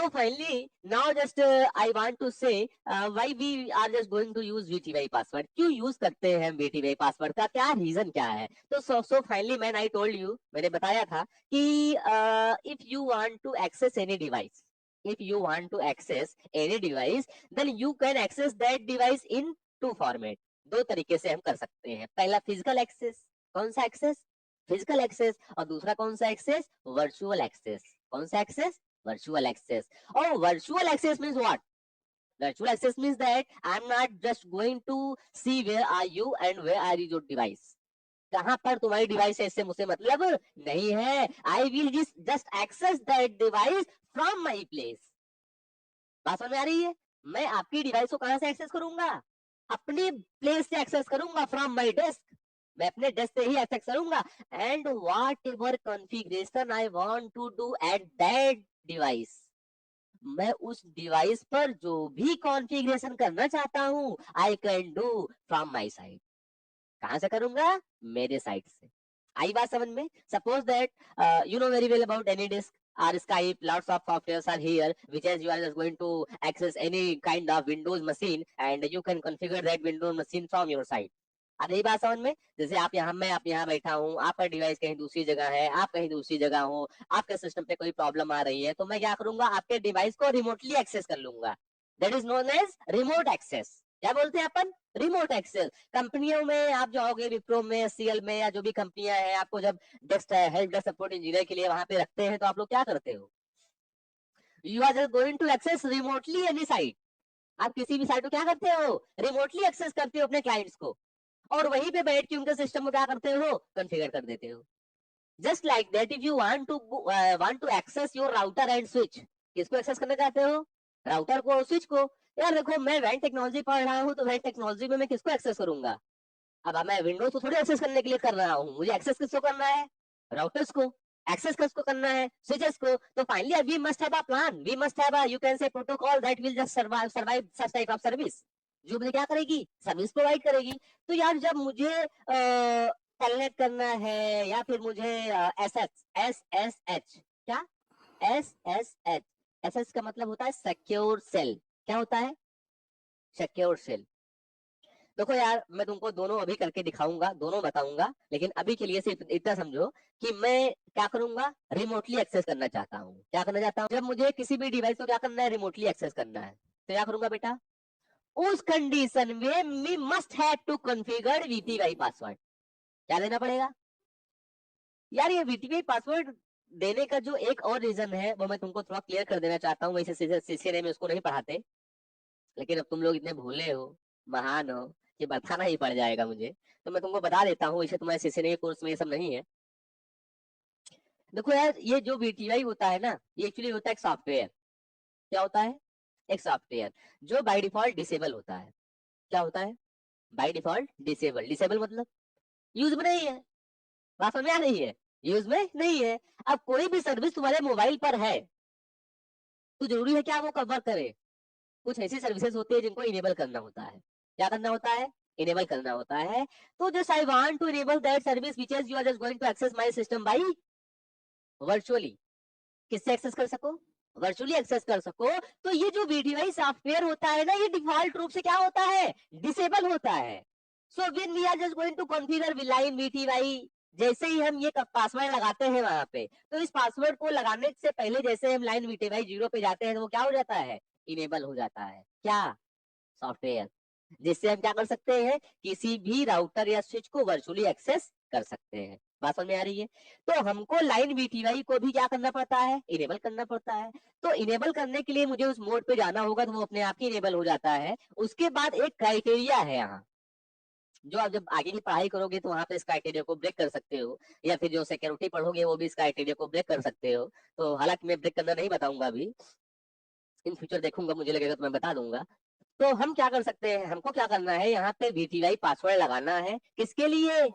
So finally, now just I want to say why we are just going to use VTY password. क्यों use करते हैं हम VTY password का, क्या reason क्या है? तो so finally मैंने आई टोल्ड यू, मैंने बताया था कि if you want to access any device, if you want to access any device, then you can access that device in two format. दो तरीके से हम कर सकते हैं. पहला फिजिकल एक्सेस. कौन सा एक्सेस? Physical access. और दूसरा कौन सा एक्सेस? Virtual access. कौन सा access? Virtual access. Oh, virtual access means what? Virtual access means that I'm not just going to see where are you and where are your device. कहां पर तुम्हारी device है इससे मुझे मतलब नहीं है. I will just access that device from my place. बात समझ में आ रही है? मैं आपकी डिवाइस को कहां से एक्सेस करूंगा? अपने प्लेस से एक्सेस करूंगा, फ्रॉम माई डेस्क. मैं अपने डेस्क से ही एक्सेस करूंगा. And whatever configuration I want to do at that device, मैं उस डिवाइस पर जो भी कॉन्फ़िगरेशन करना चाहता हूं, I can do from my side. कहां से करूंगा? मेरे साइड से. आई बात समझ में? Suppose that you know very well about AnyDisk or Skype, lots of softwares are here which as you are just going to access any kind of Windows machine and you can configure that Windows machine from your side. आ गई बात समझ में? जैसे मैं आप यहाँ बैठा हूँ, आपका डिवाइस कहीं दूसरी जगह है, आप कहीं दूसरी जगह हो, आपके सिस्टम पे कोई प्रॉब्लम आ रही है, तो मैं क्या करूंगा? आपके डिवाइस को रिमोटली एक्सेस कर लूंगा. That is known as remote access. क्या बोलते हैं अपन? Remote access. कंपनियों में आप जाओगे, विप्रो में, सीएल में या जो भी कंपनियां हैं, आपको जब desk help desk support engineer के लिए वहां पे रखते हैं, तो आप लोग क्या करते हो? You are just going to access remotely any site. आप किसी भी साइट को क्या करते हो? रिमोटली एक्सेस करते हो अपने क्लाइंट्स को, और वहीं पे बैठ के उनके सिस्टम को क्या करते हो? कॉन्फ़िगर कर देते हो. Just like that, if you want to access your router and switch, किसको एक्सेस करना चाहते हो? राउटर को, स्विच को. यार देखो, मैं वैन टेक्नोलॉजी पढ़ रहा हूँ, तो वैन टेक्नोलॉजी में मैं किसको एक्सेस करूंगा? अब मैं विंडोज को थोड़ी एक्सेस करने के लिए कर रहा हूँ. मुझे एक्सेस किसको करना है? राउटर्स को. एक्सेस किसको करना है? स्विचेस को. तो finally we must have a plan, we must have a, you can say, protocol that will just survive such type of service, जो मुझे क्या करेगी? सर्विस प्रोवाइड करेगी. तो यार जब मुझे टेलनेट करना है, या फिर मुझे एस एस एच, क्या? S S H. S S का मतलब होता है सिक्योर सेल. क्या होता है? Secure shell. देखो यार, मैं तुमको दोनों अभी करके दिखाऊंगा, दोनों बताऊंगा, लेकिन अभी के लिए सिर्फ इतना समझो कि मैं क्या करूंगा? रिमोटली एक्सेस करना चाहता हूँ. क्या करना चाहता हूँ? जब मुझे किसी भी डिवाइस को क्या करना है? रिमोटली एक्सेस करना है, तो क्या करूंगा बेटा? उस कंडीशन में me must have to configure VTY password. क्या देना पड़ेगा? यार ये वीटीवाई पासवर्ड देने का जो एक और रीजन है, वो मैं तुमको थोड़ा क्लियर कर देना चाहता हूँ. वैसे सीसीएनए में उसको नहीं पढ़ाते, लेकिन अब तुम लोग इतने भोले हो, महान हो, कि बताना ही पड़ जाएगा मुझे, तो मैं तुमको बता देता हूँ. इसे तुम्हारे सीसीएनए कोर्स में ये सब नहीं है. देखो यार, ये जो वीटीआई होता है ना, ये एक्चुअली होता है एक सॉफ्टवेयर. क्या होता है? एक सॉफ्टवेयर जो बाय डिफॉल्ट डिसेबल होता है. क्या होता है? By default disable. डिसेबल मतलब यूज में नहीं है. बात समझ में आ रही है? यूज में नहीं है. अब कोई भी सर्विस तुम्हारे मोबाइल पर है, तो जरूरी है क्या वो कवर करे? कुछ ऐसी सर्विसेज होती है जिनको इनेबल करना होता है. क्या करना होता है? इनेबल करना होता है. तो just I want to enable that service which is you are just going to access my system by virtually. किससे एक्सेस कर सको? वर्चुअली एक्सेस कर सको. तो ये जो वीडीआई सॉफ्टवेयर होता है ना, ये डिफॉल्ट रूप से क्या होता है? डिसेबल होता है. So when we are just going to configure line VTY, जैसे ही हम ये पासवर्ड लगाते हैं वहां पे, तो इस पासवर्ड को लगाने से पहले जैसे हम लाइन वीटीवाई 0 पे जाते हैं, तो वो क्या हो जाता है? इनेबल हो जाता है. क्या? सॉफ्टवेयर. जिससे हम क्या कर सकते हैं? किसी भी राउटर या स्विच को वर्चुअली एक्सेस कर सकते हैं. बात समझ में आ रही है? तो हमको लाइन वीटीवाई को भी क्या करना पड़ता है? इनेबल करना पड़ता है. तो इनेबल करने के लिए मुझे उस मोड पे जाना होगा, तो वो अपने आप ही इनेबल हो जाता है. उसके बाद एक क्राइटेरिया है यहाँ, जो आप जब आगे की पढ़ाई करोगे तो वहां पे इस क्राइटेरिया को ब्रेक कर सकते हो, या फिर जो सिक्योरिटी पढ़ोगे वो भी इस क्राइटेरिया को ब्रेक कर सकते हो. तो हालांकि मैं ब्रेक करना नहीं बताऊंगा अभी, इन फ्यूचर देखूंगा, मुझे लगेगा तो मैं बता दूंगा. तो हम क्या कर सकते हैं? हमको क्या करना है? यहाँ पे वीटीवाई पासवर्ड लगाना है. किसके लिए?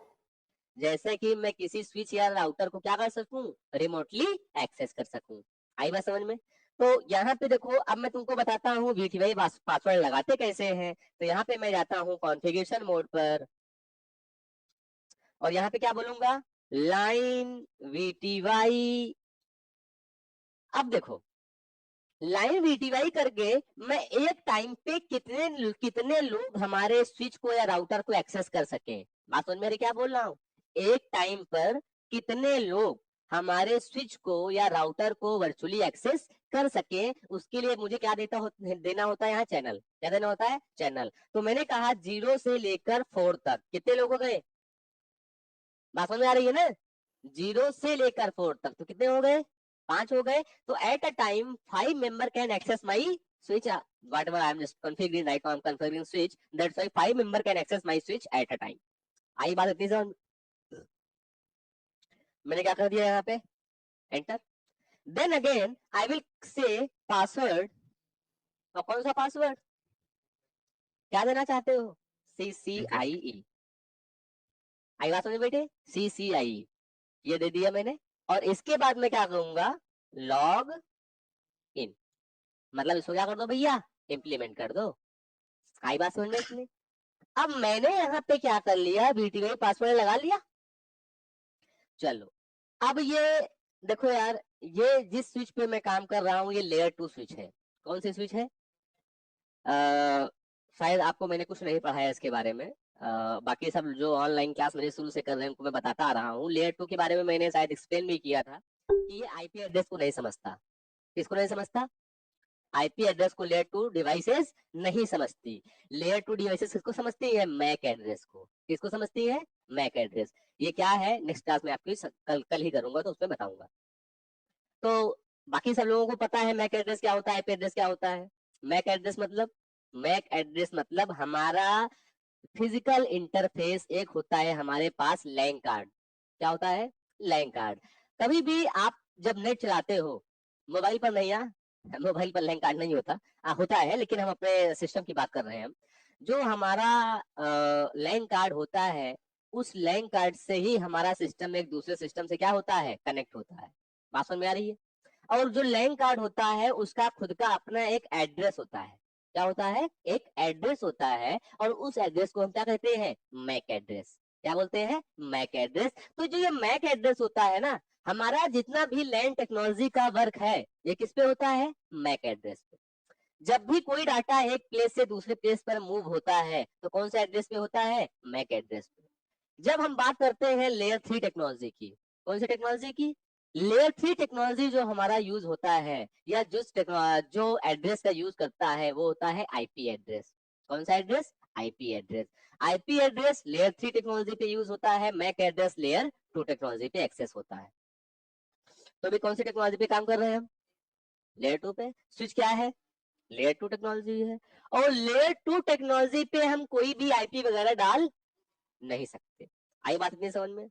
जैसे कि मैं किसी स्विच या राउटर को क्या कर सकूं? रिमोटली एक्सेस कर सकूं. आई बात समझ में? तो यहाँ पे देखो, अब मैं तुमको बताता हूँ वीटीवाई पासवर्ड लगाते कैसे हैं. तो यहाँ पे मैं जाता हूँ कॉन्फ़िगरेशन मोड पर, और यहाँ पे क्या बोलूंगा? लाइन वीटीवाई. अब देखो, लाइन वीटीवाई करके मैं एक टाइम पे कितने कितने लोग हमारे स्विच को या राउटर को एक्सेस कर सके। बात समझ मेरे क्या बोल रहा हूँ? एक टाइम पर कितने लोग हमारे स्विच को या राउटर को वर्चुअली एक्सेस कर सके, उसके लिए मुझे क्या देना होता है यहाँ? चैनल। क्या देना होता है? चैनल। तो मैंने कहा 0 से लेकर 4 तक कितने लोग हो गए? बात समझ में आ रही है ना? 0 से लेकर 4 तक तो कितने हो गए? 5 हो गए। तो at a time 5 member can access my switch. Whatever I am just configuring right now, I'm configuring switch. That's why 5 member can access my switch at a time. आई बात इतनी समझ? मैंने क्या कर दिया यहाँ पे? Enter. Then again I will say password. और कौन सा पासवर्ड? क्या देना चाहते हो? CCIE। आई बात समझ बेटे? CCIE ये दे दिया मैंने। और इसके बाद मैं क्या करूंगा? Log in. मतलब इसको क्या कर दो भैया? इम्प्लीमेंट कर दो। आई बात समझ में इसमें? अब मैंने यहाँ पे क्या कर लिया? बीटीवाई पासवर्ड लगा लिया। चलो अब ये देखो यार, ये जिस स्विच पे मैं काम कर रहा हूँ ये लेयर 2 स्विच है। कौन सी स्विच है? शायद आपको मैंने कुछ नहीं पढ़ाया इसके बारे में। बाकी सब जो ऑनलाइन क्लास मेरे शुरू से कर रहे हैं उनको मैं बताता आ रहा हूँ। लेयर 2 के बारे में मैंने शायद एक्सप्लेन भी किया था कि ये आईपी एड्रेस को नहीं समझता। किसको नहीं समझता? आईपी एड्रेस को लेयर 2 डिवाइसेस नहीं समझती। लेयर 2 डिवाइसेस किसको समझती है? मैक एड्रेस को। किसको समझती है? MAC address. ये क्या है नेक्स्ट क्लास में आपकी कल ही करूंगा तो उसमें बताऊंगा। तो बाकी सब लोगों को पता है मैक एड्रेस क्या होता है, आईपी एड्रेस क्या होता है। मैक एड्रेस मतलब हमारा फिजिकल इंटरफेस एक होता है हमारे पास लैन कार्ड। क्या होता है? लैन कार्ड। कभी भी आप जब नेट चलाते हो मोबाइल पर नहीं, मोबाइल पर लैन कार्ड नहीं होता। होता है लेकिन हम अपने सिस्टम की बात कर रहे हैं हम। जो हमारा लैन कार्ड होता है उस लैन कार्ड से ही हमारा सिस्टम एक दूसरे सिस्टम से क्या होता है? कनेक्ट होता है। बात समझ में आ रही है? और जो लैन कार्ड होता है उसका खुद का अपना एक एड्रेस होता है। क्या होता है? एक एड्रेस होता है। और उस एड्रेस को हम क्या कहते हैं? MAC address. क्या बोलते हैं? MAC address. तो जो ये मैक एड्रेस होता है ना, हमारा जितना भी लैन टेक्नोलॉजी का वर्क है ये किस पे होता है? मैक एड्रेस पे। जब भी कोई डाटा एक प्लेस से दूसरे प्लेस पर मूव होता है तो कौन सा एड्रेस पे होता है? मैक एड्रेस पे। जब हम बात करते हैं लेयर 3 टेक्नोलॉजी की, कौन सी टेक्नोलॉजी की? लेयर 3 टेक्नोलॉजी जो हमारा यूज होता है या जो एड्रेस का यूज करता है वो होता है आईपी एड्रेस। कौन सा address? IP address. IP address layer 3 technology पे यूज होता है, मैक एड्रेस लेयर 2 टेक्नोलॉजी पे एक्सेस होता है। तो अभी कौन सी टेक्नोलॉजी पे काम कर रहे हैं हम? लेयर 2 पे। स्विच क्या है? लेयर 2 टेक्नोलॉजी है। और लेयर 2 टेक्नोलॉजी पे हम कोई भी आईपी वगैरह डाल नहीं सकते। आई बात इतनी समझ में?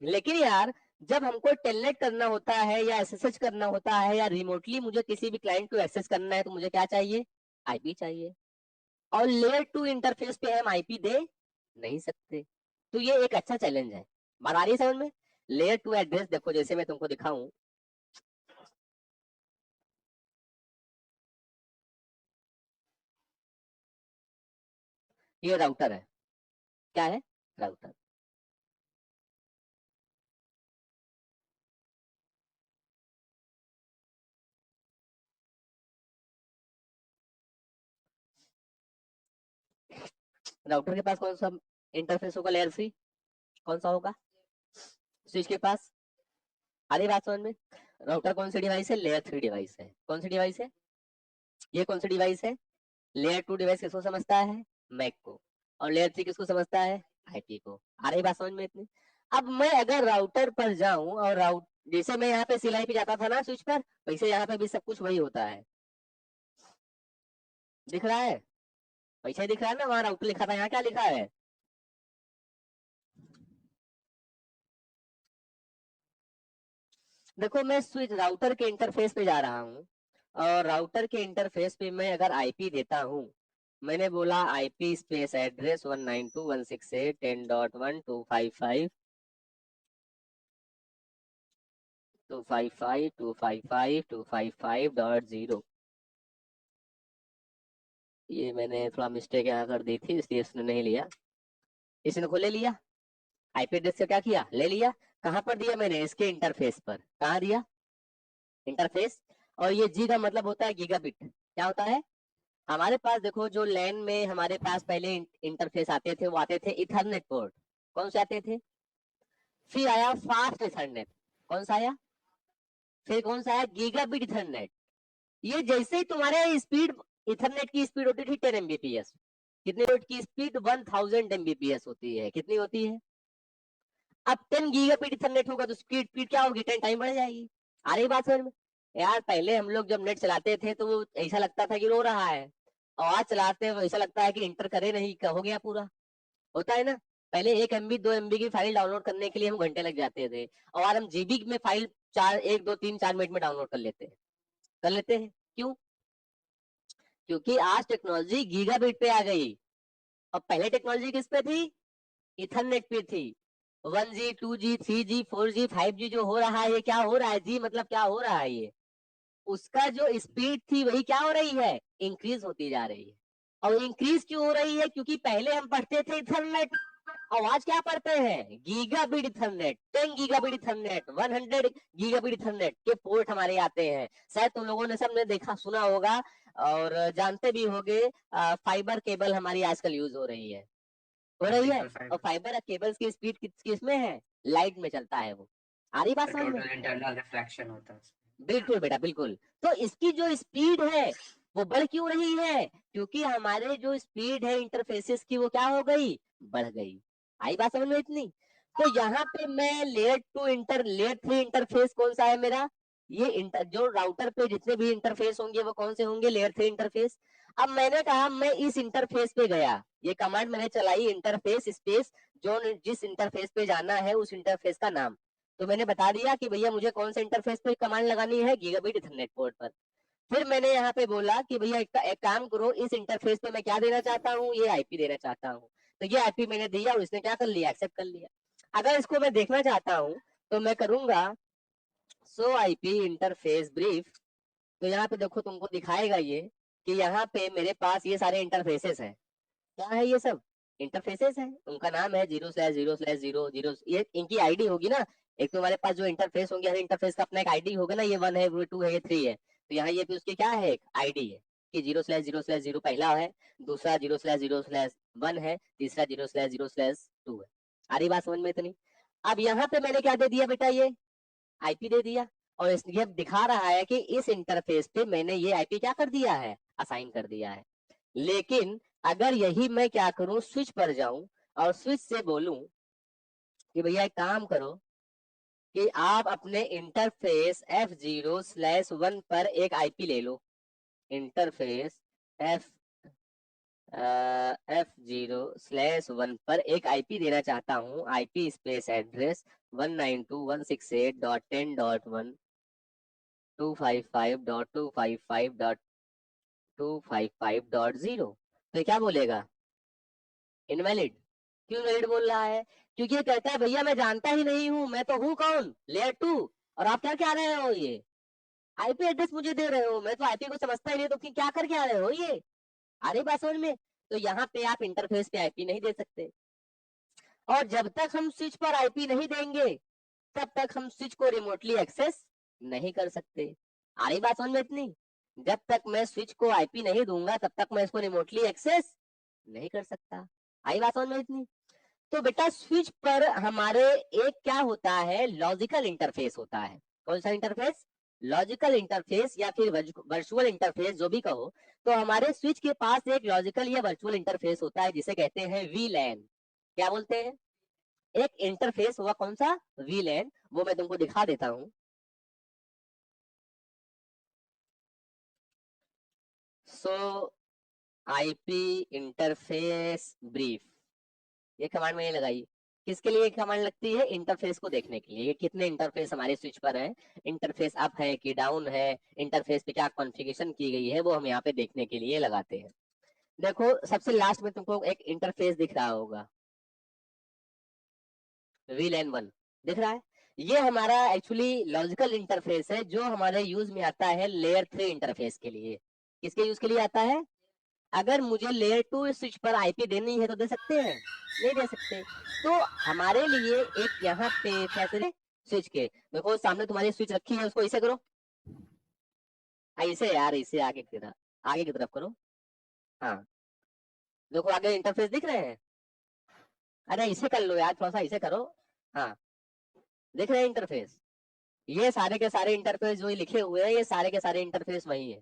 लेकिन यार जब हमको टेलनेट करना होता है या एसएसएच करना होता है या रिमोटली मुझे किसी भी क्लाइंट को एक्सेस करना है तो मुझे क्या चाहिए? आईपी चाहिए। और लेयर 2 इंटरफेस पे हम आईपी दे नहीं सकते। तो ये एक अच्छा चैलेंज है। बात आ रही है समझ में? लेयर 2 एड्रेस देखो जैसे मैं तुमको दिखाऊं, ये राउटर है। क्या है? राउटर। राउटर के पास कौन सा इंटरफेस होगा? लेयर 3। कौन सा होगा? स्विच के पास। आ रही बात समझ में? राउटर कौन सी डिवाइस है? लेयर 3 डिवाइस है। कौन सी डिवाइस है? ये कौन सी डिवाइस है? लेयर 2 डिवाइस किसको समझता है? मैक को। और लेयर 3 किसको समझता है? आईपी को। आ रही बात समझ में इतनी? अब मैं अगर राउटर पर जाऊं और जैसे मैं यहाँ पे सिलाई पे जाता था ना स्विच पर, वैसे यहाँ पे भी सब कुछ वही होता है। दिख रहा है? वैसे ही दिख रहा है ना? वहाँ राउटर लिखा था, यहाँ क्या लिखा है? देखो मैं स्विच राउटर के इंटरफेस पे जा रहा हूँ। और राउटर के इंटरफेस पे मैं अगर आईपी देता हूँ, मैंने बोला आईपी स्पेस एड्रेस 192.168.10.1 255.255.255.0। ये मैंने थोड़ा मिस्टेक यहाँ कर दी थी इसलिए इसने नहीं लिया। इसने को ले लिया। आईपी एड्रेस से क्या किया? ले लिया। कहाँ पर दिया मैंने? इसके इंटरफेस पर। कहाँ दिया? इंटरफेस। और ये जी का मतलब होता है गीगाबिट। क्या होता है? हमारे पास देखो, जो लैन में हमारे पास पहले इंटरफेस आते थे वो आते थे इथरनेट पोर्ट। कौन से आते थे? फिर आया फास्ट इथरनेट। कौन सा आया? फिर कौन सा आया? Gigabit Ethernet. ये जैसे ही तुम्हारे स्पीड, इथरनेट की स्पीड होती थी 10 Mbps। कितनी वोल्ट की स्पीड? 1000 Mbps होती है। कितनी होती है? अब 10 गीगाबिट इथरनेट होगा तो स्पीड स्पीड क्या होगी? 10 टाइम बढ़ जाएगी। आ रही बात समझ में? यार पहले हम लोग जब नेट चलाते थे तो वो ऐसा लगता था कि रो रहा है, और आज चलाते हैं ऐसा लगता है कि इंटर करे नहीं, हो गया पूरा। होता है ना? पहले 1 MB 2 MB की फाइल डाउनलोड करने के लिए हम घंटे लग जाते थे, और आज हम जीबी में फाइल 1 2 3 4 मिनट में डाउनलोड कर लेते हैं। क्यों? क्योंकि आज टेक्नोलॉजी गीगाबिट पे आ गई, और पहले टेक्नोलॉजी किस पे थी? इथरनेट पे थी। 1G 2G 3G 4G 5G जो हो रहा है, ये क्या हो रहा है? जी मतलब क्या हो रहा है? ये उसका जो स्पीड थी वही क्या हो रही है? इंक्रीज होती जा रही है। और इंक्रीज क्यों हो रही है? क्योंकि पहले हम पढ़ते थे इथरनेट, और आज क्या पढ़ते हैं? Gigabit Ethernet. 10 gigabit Ethernet, 100 gigabit Ethernet के पोर्ट हमारे आते हैं। शायद तुम लोगों ने सबने देखा सुना होगा, और जानते भी होंगे। फाइबर केबल हमारी आजकल यूज हो रही है। ऑप्टिकल और फाइबर। फाइबर केबल्स की स्पीड किस में है? लाइट में चलता है वो। आ रही बात तो समझ में? टोटल इंटरनल रिफ्लेक्शन होता है उसमें। बिल्कुल बेटा, बिल्कुल। तो इसकी जो स्पीड है वो बढ़ क्यों रही है? क्योंकि हमारे जो स्पीड है इंटरफेसेस की, वो क्या हो गई? बढ़ गई। आई बात समझ में इतनी? तो यहाँ पे मैं लेयर 3 इंटरफेस कौन सा है मेरा? ये जो राउटर पे जितने भी इंटरफेस होंगे वो कौन से होंगे? Layer 3 interface. अब मैंने कहा मैं इस इंटरफेस पे गया, ये कमांड मैंने चलाई, इंटरफेस स्पेस, जो जिस इंटरफेस पे जाना है उस इंटरफेस का नाम। तो मैंने बता दिया कि भैया मुझे कौन से इंटरफेस पे कमांड लगानी है, गीगाबिट इथरनेट पोर्ट पर। फिर मैंने यहाँ पे बोला कि भैया एक काम करो, इस इंटरफेस पे मैं क्या देना चाहता हूँ? ये आईपी देना चाहता हूँ। तो ये आईपी मैंने दिया और इसने क्या कर लिया? एक्सेप्ट कर लिया। अगर इसको मैं देखना चाहता हूँ तो मैं करूंगा सो आईपी इंटरफेस ब्रीफ। तो यहाँ पे देखो तुमको दिखाएगा ये कि यहाँ पे मेरे पास ये सारे इंटरफेसेस हैं। क्या है ये सब? इंटरफेसेस है, उनका नाम है 0/0/0 0, ये इनकी आईडी होगी ना। एक तो हमारे पास जो इंटरफेस होंगे, हर इंटरफेस का अपना एक आईडी होगा ना, ये 1 है, वो 2 है, ये 3 है। तो यहाँ ये भी उसकी क्या है? एक आईडी है कि 0/0/0 पहला है, दूसरा 0/0/1 है, तीसरा 0/0/2 है। आ रही बात समझ में इतनी? अब यहाँ पे मैंने क्या दे दिया बेटा? ये आईपी दे दिया। और ये दिखा रहा है कि इस इंटरफेस पे मैंने ये आईपी क्या कर दिया है? असाइन कर दिया है। लेकिन अगर यही मैं क्या करूं, स्विच पर जाऊं और स्विच से बोलूं कि भैया एक काम करो कि आप अपने इंटरफेस F0/1 पर एक आईपी ले लो। इंटरफेस एफ F0/1 पर एक आईपी देना चाहता हूं, आईपी स्पेस एड्रेस 192.168.10.1 255.255.255.0। तो क्या बोलेगा? इनवैलिड। क्यों इनवैलिड बोल रहा है? क्योंकि ये कहता है भैया मैं जानता ही नहीं हूं, मैं तो हूं कौन? लेयर 2। और आप क्या क्या रहे हो? ये आईपी एड्रेस मुझे दे रहे हो, मैं तो आईपी को समझता ही नहीं, तो फिर क्या करके आ रहे हो ये? आ रही बात समझ में? तो यहाँ पे आप इंटरफेस पे आईपी नहीं दे सकते, और जब तक हम स्विच पर आईपी नहीं देंगे तब तक हम स्विच को रिमोटली एक्सेस नहीं कर सकते। आ रही बात समझ में इतनी? जब तक मैं स्विच को आईपी नहीं दूंगा तब तक मैं इसको रिमोटली एक्सेस नहीं कर सकता। आई बात समझ में इतनी? तो बेटा स्विच पर हमारे एक क्या होता है? लॉजिकल इंटरफेस होता है। कौन सा इंटरफेस? लॉजिकल इंटरफेस या फिर वर्चुअल इंटरफेस, जो भी कहो। तो हमारे स्विच के पास एक लॉजिकल या वर्चुअल इंटरफेस होता है जिसे कहते हैं वीलैन। क्या बोलते हैं? एक इंटरफेस हुआ कौन सा? वीलैन। वो मैं तुमको दिखा देता हूँ। सो आईपी इंटरफेस ब्रीफ, ये कमांड मैंने लगाई। किसके लिए कमांड लगती है? इंटरफेस को देखने के लिए, ये कितने इंटरफेस हमारे स्विच पर है, इंटरफेस अप है कि डाउन है, इंटरफेस पे क्या कॉन्फ़िगरेशन की गई है, वो हम यहाँ पे देखने के लिए लगाते हैं। देखो सबसे लास्ट में तुमको एक इंटरफेस दिख रहा होगा, VLAN 1 दिख रहा है। ये हमारा एक्चुअली लॉजिकल इंटरफेस है जो हमारे यूज में आता है लेयर 3 इंटरफेस के लिए। किसके यूज के लिए आता है? अगर मुझे लेयर 2 स्विच पर आईपी देनी है तो दे सकते हैं? नहीं दे सकते। तो हमारे लिए एक यहाँ पे फैसले स्विच के, देखो सामने तुम्हारी स्विच रखी है, उसको ऐसे करो, ऐसे यार, इसे आगे की तरफ करो। हाँ, देखो आगे इंटरफेस दिख रहे हैं। अरे इसे कर लो यार, थोड़ा सा इसे करो। हाँ, दिख रहे हैं इंटरफेस। ये सारे के सारे इंटरफेस जो ये लिखे हुए हैं, ये सारे के सारे इंटरफेस वही है।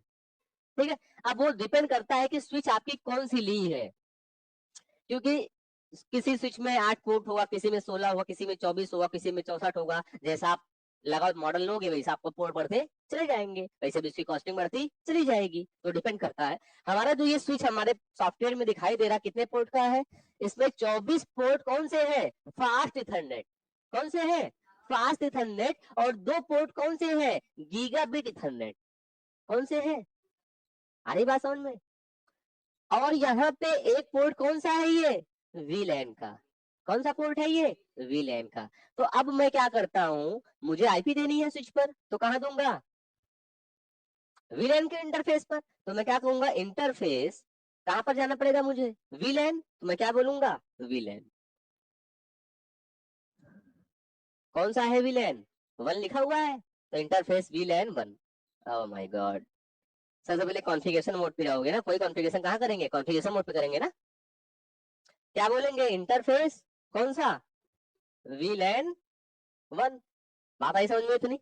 ठीक है। अब वो डिपेंड करता है कि स्विच आपकी कौन सी ली है, क्योंकि किसी स्विच में 8 पोर्ट होगा, किसी में 16 होगा, किसी में 24 होगा, किसी में 64 होगा। जैसा आप लगा मॉडल लोगे वैसा आपको पोर्ट बढ़ते चले जाएंगे, वैसे भी इसकी कॉस्टिंग बढ़ती चली जाएगी। तो डिपेंड करता है। हमारा जो ये स्विच हमारे सॉफ्टवेयर में दिखाई दे रहा कितने पोर्ट का है, इसमें 24 पोर्ट कौन से है, फास्ट इथरनेट। कौन से है, फास्ट इथरनेट। और 2 पोर्ट कौन से है, गीगाबिट इथरनेट। कौन से है, आ रही बात समझ में। और यहाँ पे एक पोर्ट कौन सा है, ये वीलैन का। कौन सा पोर्ट है ये, वीलैन का। तो अब मैं क्या करता हूँ, मुझे आईपी देनी है स्विच पर, तो कहाँ दूंगा, वीलैन के इंटरफेस पर। तो मैं क्या कहूंगा, इंटरफेस कहाँ पर जाना पड़ेगा मुझे, वीलैन। तो मैं क्या बोलूंगा, वीलैन। कौन सा है वीलैन, 1 लिखा हुआ है, तो इंटरफेस वीलैन 1। Oh my God. सबसे पहले कॉन्फ़िगरेशन मोड पे जाओगे ना, कोई कॉन्फ़िगरेशन कहाँ करेंगे, कॉन्फ़िगरेशन मोड पे करेंगे ना। क्या बोलेंगे, इंटरफेस कौन सा, वीलैन 1। बात आई समझ में इतनी।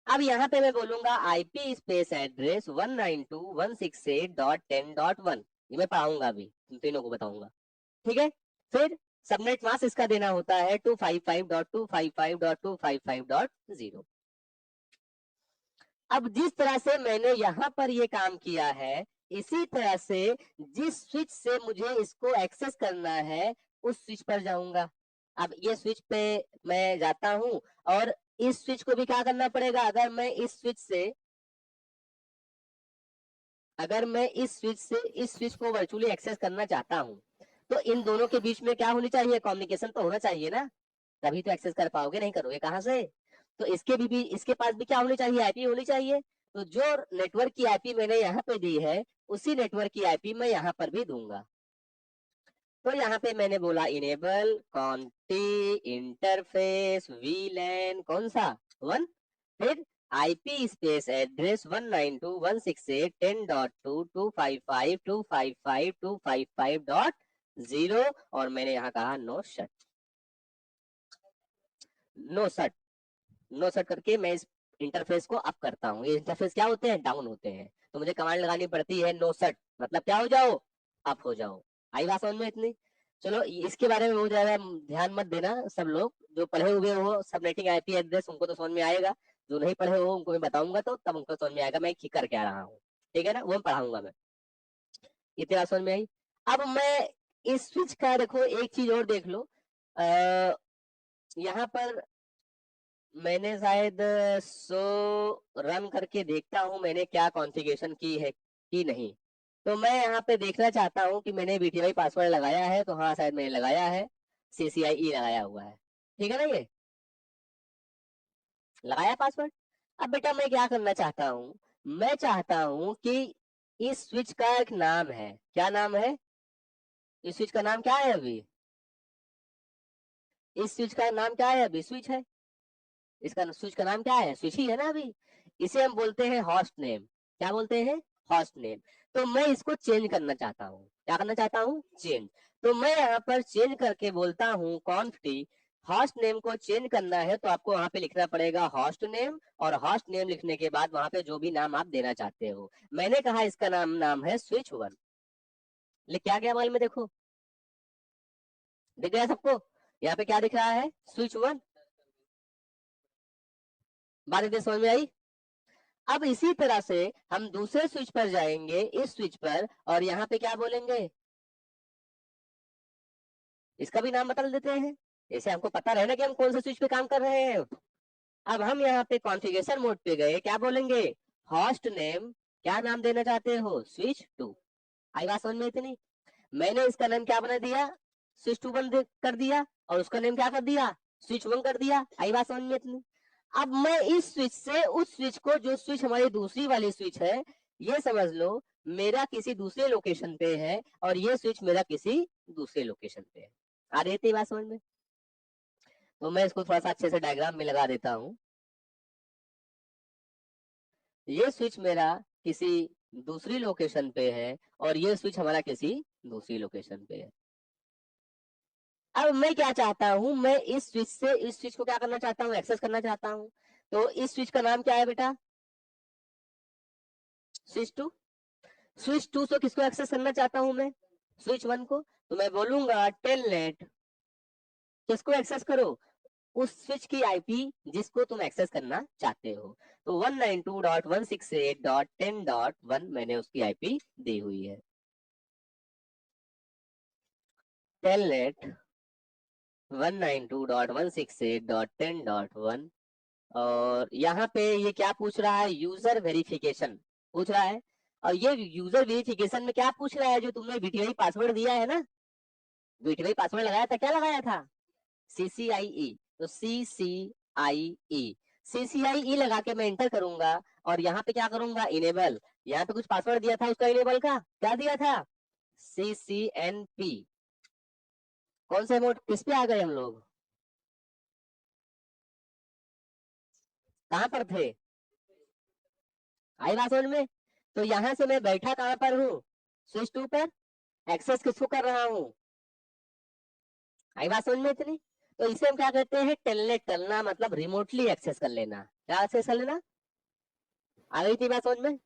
अब यहाँ पे मैं बोलूंगा आईपी स्पेस एड्रेस 192.168.10.1। ये मैं पढ़ाऊंगा अभी, तुम तीनों को बताऊंगा। ठीक है। फिर सबनेट मास्क इसका देना होता है 255.255.255.0। अब जिस तरह से मैंने यहाँ पर ये काम किया है, इसी तरह से जिस स्विच से मुझे इसको एक्सेस करना है उस स्विच पर जाऊंगा। अब ये स्विच पे मैं जाता हूँ, और इस स्विच को भी क्या करना पड़ेगा, अगर मैं इस स्विच को वर्चुअली एक्सेस करना चाहता हूँ, तो इन दोनों के बीच में क्या होनी चाहिए, कम्युनिकेशन तो होना चाहिए ना, तभी तो एक्सेस कर पाओगे, नहीं करोगे कहाँ से। तो इसके पास भी क्या होनी चाहिए, आईपी होनी चाहिए। तो जो नेटवर्क की आईपी मैंने यहाँ पे दी है, उसी नेटवर्क की आईपी मैं यहाँ पर भी दूंगा। तो यहाँ पे मैंने बोला इनेबल कॉन्टी इंटरफेस वीलैन कौन सा 1। फिर आईपी स्पेस एड्रेस 192.168.10.255.255.255.0। और मैंने यहाँ कहा no shut. No shut, no shut करके मैं इस इंटरफेस को अप करता हूँ। ये इंटरफेस क्या होते हैं, डाउन होते हैं। तो मुझे कमांड लगानी पड़ती है नो शट, मतलब क्या हो जाओ, अप हो जाओ। आई बात समझ में इतनी। चलो इसके बारे में बहुत ज्यादा ध्यान मत देना, सब लोग जो पढ़े हुए हो सबनेटिंग आईपी एड्रेस उनको तो समझ में आएगा, जो नहीं पढ़े हो उनको मैं बताऊंगा तो तब उनको समझ में आएगा मैं कर क्या रहा हूँ। ठीक है ना, वो पढ़ाऊंगा मैं। इतनी बात समझ में आई। अब मैं इस स्विच का देखो एक चीज और देख लो, यहाँ पर मैंने शायद सो रन करके देखता हूँ मैंने क्या कॉन्फ़िगरेशन की है कि नहीं। तो मैं यहाँ पे देखना चाहता हूँ कि मैंने बीटीवाई पासवर्ड लगाया है, तो हाँ शायद मैंने लगाया है, CCIE लगाया हुआ है। ठीक है ना, ये लगाया पासवर्ड। अब बेटा मैं क्या करना चाहता हूँ, मैं चाहता हूँ कि इस स्विच का एक नाम है, क्या नाम है, इस स्विच का नाम क्या है अभी, इस स्विच का नाम क्या है अभी, स्विच है, इसका स्विच का नाम क्या है, स्विच ही है ना अभी। इसे हम बोलते हैं होस्ट नेम। क्या बोलते हैं, होस्ट नेम। तो मैं इसको चेंज करना चाहता हूँ, क्या करना चाहता हूँ, चेंज। तो मैं यहाँ पर चेंज करके बोलता हूँ कॉन्फटी। होस्ट नेम को चेंज करना है तो आपको वहां पे लिखना पड़ेगा होस्ट नेम, और होस्ट नेम लिखने के बाद वहां पे जो भी नाम आप देना चाहते हो। मैंने कहा इसका नाम है स्विच 1। लिख क्या गया माल में, देखो दिख गया सबको, यहाँ पे क्या दिख रहा है, स्विच 1। बात इतनी समझ में आई। अब इसी तरह से हम दूसरे स्विच पर जाएंगे, इस स्विच पर, और यहाँ पे क्या बोलेंगे, इसका भी नाम बदल देते हैं, जैसे हमको पता रहे ना कि हम कौन से स्विच पे काम कर रहे हैं। अब हम यहाँ पे कॉन्फ़िगरेशन मोड पे गए, क्या बोलेंगे, होस्ट नेम, क्या नाम देना चाहते हो, स्विच 2। आई बात समझ में इतनी। मैंने इसका नाम क्या बना दिया, स्विच 2 बंद कर दिया, और उसका नेम क्या कर दिया, स्विच 1 कर दिया। आई बात समझ में इतनी। अब मैं इस स्विच से उस स्विच को, जो स्विच हमारी दूसरी वाली स्विच है, ये समझ लो मेरा किसी दूसरे लोकेशन पे है, और ये स्विच मेरा किसी दूसरे लोकेशन पे है। आ रही थी बात समझ में। तो मैं इसको थोड़ा सा अच्छे से डायग्राम में लगा देता हूँ। ये स्विच मेरा किसी दूसरी लोकेशन पे है और ये स्विच हमारा किसी दूसरी लोकेशन पे है। अब मैं क्या चाहता हूं, मैं इस स्विच से इस स्विच को क्या करना चाहता हूं, एक्सेस करना चाहता हूं। तो इस स्विच का नाम क्या है बेटा, स्विच टू। स्विच टू से किसको एक्सेस करना चाहता हूं मैं, स्विच वन को। तो मैं बोलूंगा टेलनेट किसको एक्सेस करो, उस स्विच की आईपी जिसको तुम एक्सेस करना चाहते हो। तो 192.168.10.1 मैंने उसकी आईपी दी हुई है, टेलनेट 192.168.10.1। और यहाँ पे ये क्या पूछ रहा है, यूजर वेरिफिकेशन पूछ रहा है। और ये यूजर वेरिफिकेशन में क्या पूछ रहा है, जो तुमने वीटीआई पासवर्ड दिया है ना, वीटीआई पासवर्ड लगाया था, क्या लगाया था, CCIE। तो CCIE, CCIE लगा के मैं एंटर करूंगा और यहाँ पे क्या करूंगा, इनेबल। यहाँ पे कुछ पासवर्ड दिया था, उसका इनेबल का क्या दिया था, CCNP। कौन से मोड, किस पे आ गए हम लोग, कहाँ पर थे, आई बात समझ में। तो यहाँ से मैं बैठा कहाँ पर हूँ, स्विच टू पर, एक्सेस किसको कर रहा हूँ, आई बात समझ में इतनी। तो इसे हम क्या कहते हैं, टेलनेट करना, मतलब रिमोटली एक्सेस कर लेना, क्या एक्सेस कर लेना, आ गई थी बात समझ में।